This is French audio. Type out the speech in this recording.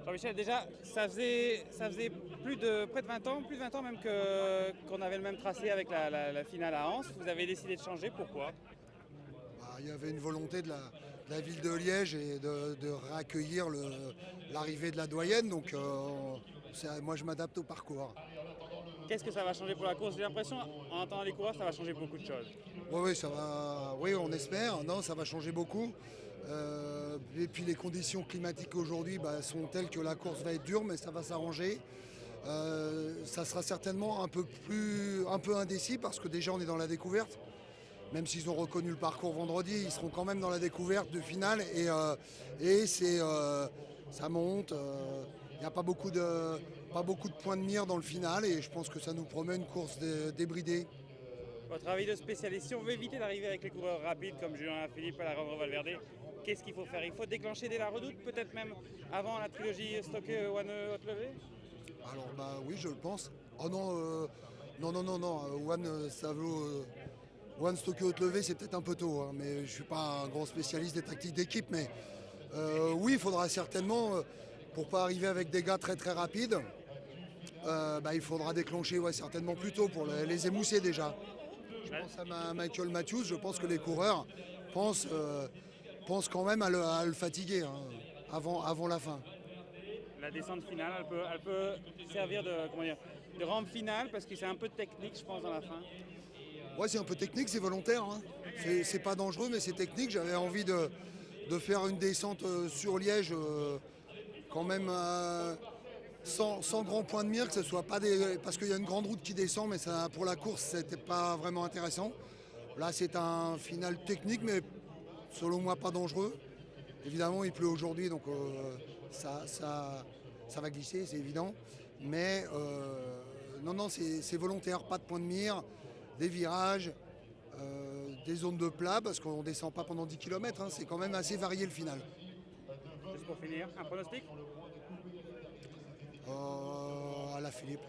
Jean-Michel, déjà, ça faisait près de 20 ans, plus de 20 ans même qu'on avait le même tracé avec la finale à Anse. Vous avez décidé de changer, pourquoi? Il y avait une volonté de la ville de Liège et de réaccueillir l'arrivée de la doyenne. Donc moi je m'adapte au parcours. Qu'est-ce que ça va changer pour la course? J'ai l'impression, en entendant les coureurs, ça va changer beaucoup de choses. Oui, oui, ça va. Oui, on espère. Non, ça va changer beaucoup. Et puis les conditions climatiques aujourd'hui sont telles que la course va être dure, mais ça va s'arranger. Ça sera certainement un peu indécis parce que déjà on est dans la découverte. Même s'ils ont reconnu le parcours vendredi, ils seront quand même dans la découverte de finale et ça monte. Il n'y a pas beaucoup de points de mire dans le final et je pense que ça nous promet une course débridée. Votre avis de spécialiste, si on veut éviter d'arriver avec les coureurs rapides comme Julien Philippe, Alejandro Valverde, qu'est-ce qu'il faut faire? Il faut déclencher dès la redoute, peut-être même avant la trilogie Stokke, One, Haute-Levée? Alors oui, je le pense. Oh non, non. One Stokke haute levée, c'est peut-être un peu tôt, hein, mais je ne suis pas un grand spécialiste des tactiques d'équipe. Mais oui, il faudra certainement, pour pas arriver avec des gars très très rapides, il faudra déclencher certainement plus tôt pour les émousser déjà. Je pense à Michael Matthews, je pense que les coureurs pensent quand même à le fatiguer hein, avant la fin. La descente finale, elle peut servir de rampe finale parce que c'est un peu de technique, je pense, dans la fin. Ouais, c'est un peu technique, c'est volontaire. Hein. C'est pas dangereux, mais c'est technique. J'avais envie de faire une descente sur Liège quand même sans grand point de mire, que ce soit pas des. Parce qu'il y a une grande route qui descend, mais ça, pour la course, c'était pas vraiment intéressant. Là, c'est un final technique, mais selon moi, pas dangereux. Évidemment, il pleut aujourd'hui, donc ça va glisser, c'est évident. Mais non, c'est volontaire, pas de point de mire, des virages, des zones de plat, parce qu'on ne descend pas pendant 10 km, hein, c'est quand même assez varié le final. Juste pour finir, un pronostic? À la Philippe.